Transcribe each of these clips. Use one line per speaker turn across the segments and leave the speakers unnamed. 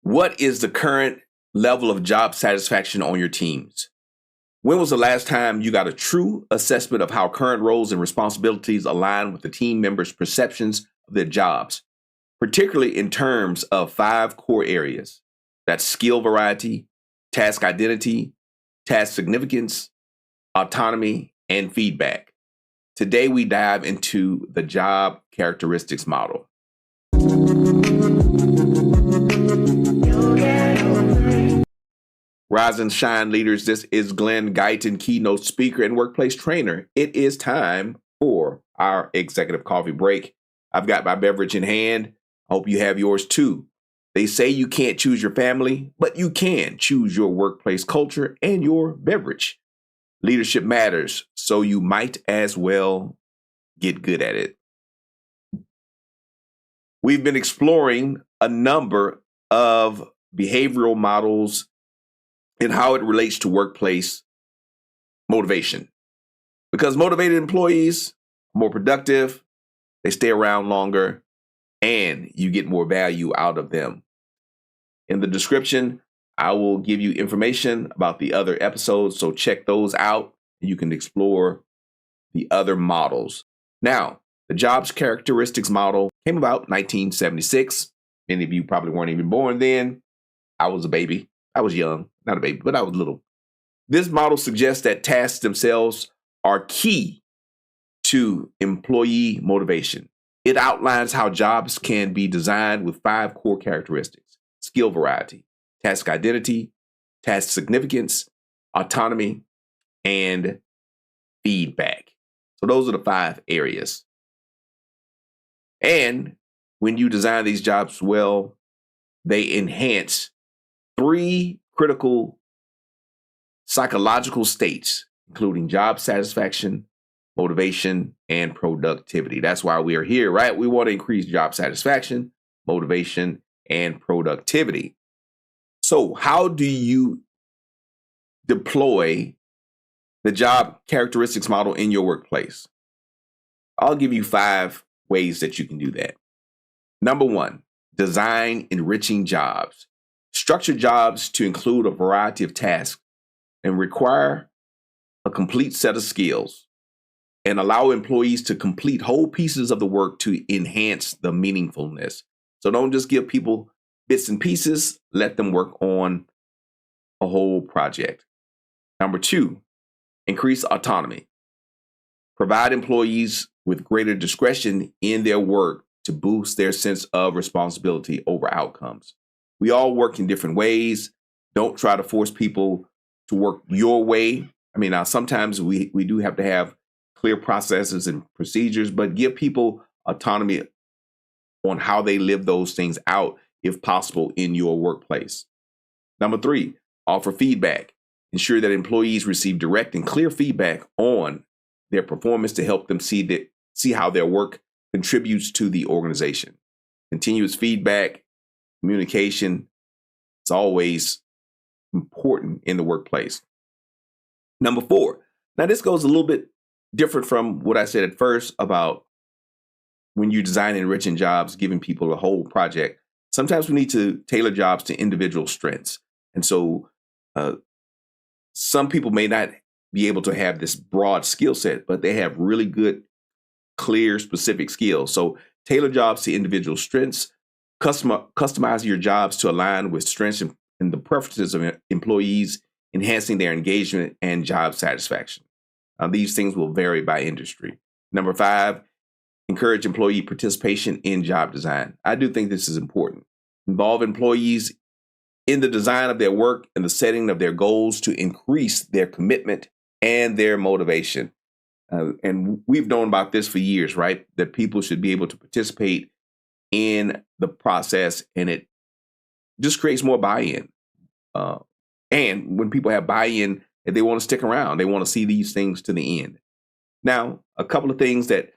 What is the current level of job satisfaction on your teams? When was the last time you got a true assessment of how current roles and responsibilities align with the team members' perceptions of their jobs, particularly in terms of 5 core areas? That's skill variety, task identity, task significance, autonomy, and feedback. Today, we dive into the job characteristics model. Rise and shine, leaders. This is Glenn Guyton, keynote speaker and workplace trainer. It is time for our executive coffee break. I've got my beverage in hand. I hope you have yours too. They say you can't choose your family, but you can choose your workplace culture and your beverage. Leadership matters, so you might as well get good at it. We've been exploring a number of behavioral models and how it relates to workplace motivation. Because motivated employees are more productive, they stay around longer, and you get more value out of them. In the description, I will give you information about the other episodes, so check those out and you can explore the other models. Now, the jobs characteristics model came about in 1976. Many of you probably weren't even born then. I was a baby. I was young, not a baby, but I was little. This model suggests that tasks themselves are key to employee motivation. It outlines how jobs can be designed with 5 core characteristics: skill variety, task identity, task significance, autonomy, and feedback. So those are the 5 areas. And when you design these jobs well, they enhance 3 critical psychological states, including job satisfaction, motivation, and productivity. That's why we are here, right? We want to increase job satisfaction, motivation, and productivity. So how do you deploy the job characteristics model in your workplace? I'll give you 5 ways that you can do that. Number 1, design enriching jobs. Structure jobs to include a variety of tasks and require a complete set of skills, and allow employees to complete whole pieces of the work to enhance the meaningfulness. So don't just give people bits and pieces, let them work on a whole project. Number 2, increase autonomy. Provide employees with greater discretion in their work to boost their sense of responsibility over outcomes. We all work in different ways. Don't try to force people to work your way. I mean, now sometimes we do have to have clear processes and procedures, but give people autonomy on how they live those things out, if possible, in your workplace. Number 3, offer feedback. Ensure that employees receive direct and clear feedback on their performance to help them see how their work contributes to the organization. Continuous feedback, communication is always important in the workplace. Number 4, now this goes a little bit different from what I said at first about when you design enriching jobs, giving people a whole project. Sometimes we need to tailor jobs to individual strengths. And so some people may not be able to have this broad skill set, but they have really good, clear, specific skills. So tailor jobs to individual strengths. Customize your jobs to align with strengths and the preferences of employees, enhancing their engagement and job satisfaction. These things will vary by industry. Number 5, encourage employee participation in job design. I do think this is important. Involve employees in the design of their work and the setting of their goals to increase their commitment and their motivation. And we've known about this for years, right? That people should be able to participate in the process, and it just creates more buy-in. And when people have buy-in, they want to stick around. They want to see these things to the end. Now, a couple of things that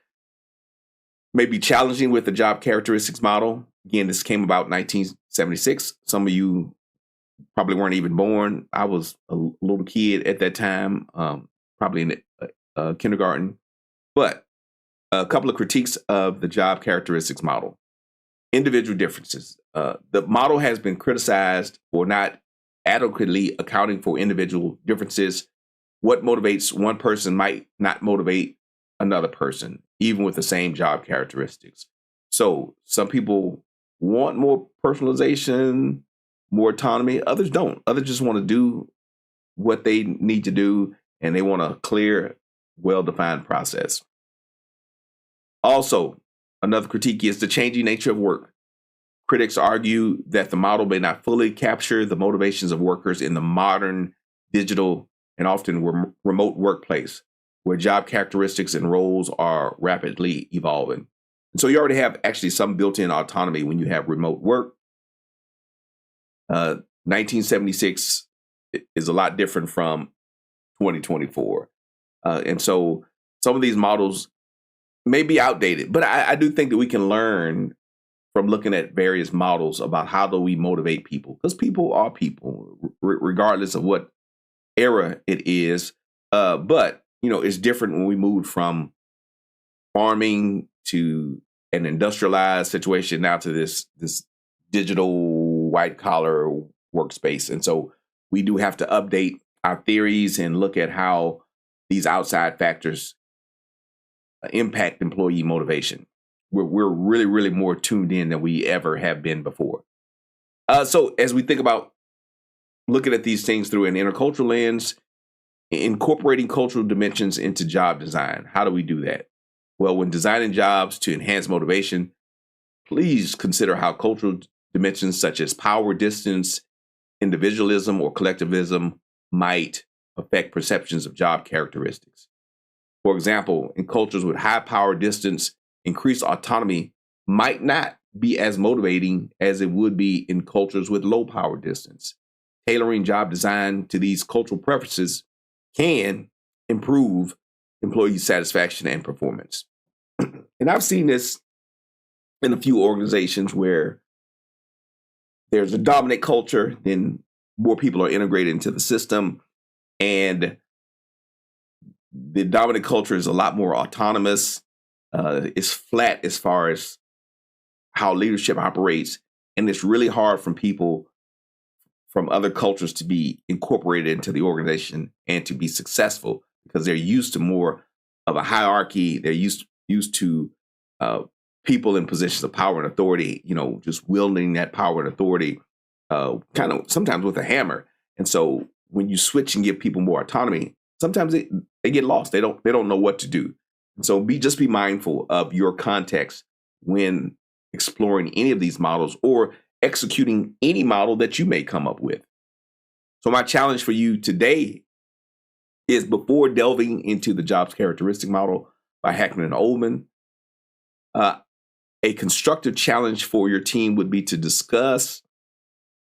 may be challenging with the job characteristics model. Again, this came about in 1976. Some of you probably weren't even born. I was a little kid at that time, probably in kindergarten. But a couple of critiques of the job characteristics model. Individual differences. The model has been criticized for not adequately accounting for individual differences. What motivates one person might not motivate another person, even with the same job characteristics. So some people want more personalization, more autonomy. Others don't. Others just want to do what they need to do, and they want a clear, well-defined process. Also, another critique is the changing nature of work. Critics argue that the model may not fully capture the motivations of workers in the modern, digital, and often remote workplace, where job characteristics and roles are rapidly evolving. And so you already have actually some built-in autonomy when you have remote work. 1976 is a lot different from 2024. And so some of these models may be outdated, but I do think that we can learn from looking at various models about how do we motivate people, because people are people, regardless of what era it is. But, it's different when we moved from farming to an industrialized situation now to this digital white collar workspace. And so we do have to update our theories and look at how these outside factors impact employee motivation. We're really, really more tuned in than we ever have been before. So as we think about looking at these things through an intercultural lens, incorporating cultural dimensions into job design, how do we do that? Well, when designing jobs to enhance motivation, please consider how cultural dimensions such as power, distance, individualism, or collectivism might affect perceptions of job characteristics. For example, in cultures with high power distance, increased autonomy might not be as motivating as it would be in cultures with low power distance. Tailoring job design to these cultural preferences can improve employee satisfaction and performance. And I've seen this in a few organizations where there's a dominant culture, then more people are integrated into the system, and the dominant culture is a lot more autonomous. It's flat as far as how leadership operates, and it's really hard for people from other cultures to be incorporated into the organization and to be successful because they're used to more of a hierarchy. They're used to people in positions of power and authority, just wielding that power and authority kind of sometimes with a hammer. And so when you switch and give people more autonomy, sometimes they get lost. They don't know what to do. And so just be mindful of your context when exploring any of these models or executing any model that you may come up with. So my challenge for you today is, before delving into the jobs characteristic model by Hackman and Oldham, a constructive challenge for your team would be to discuss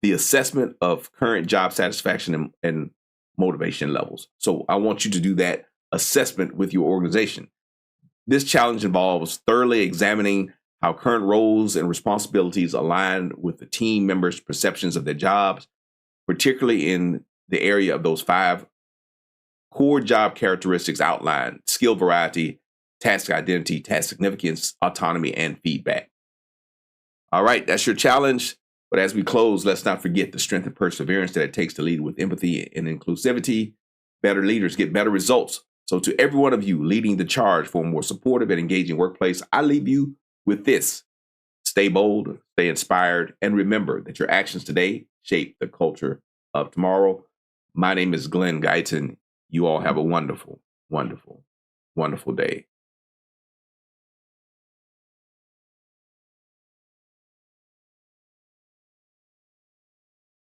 the assessment of current job satisfaction and motivation levels. So I want you to do that assessment with your organization. This challenge involves thoroughly examining how current roles and responsibilities align with the team members' perceptions of their jobs, particularly in the area of those 5 core job characteristics outlined: skill variety, task identity, task significance, autonomy, and feedback. All right, that's your challenge. But as we close, let's not forget the strength and perseverance that it takes to lead with empathy and inclusivity. Better leaders get better results. So to every one of you leading the charge for a more supportive and engaging workplace, I leave you with this: stay bold, stay inspired, and remember that your actions today shape the culture of tomorrow. My name is Glenn Guyton. You all have a wonderful, wonderful, wonderful day.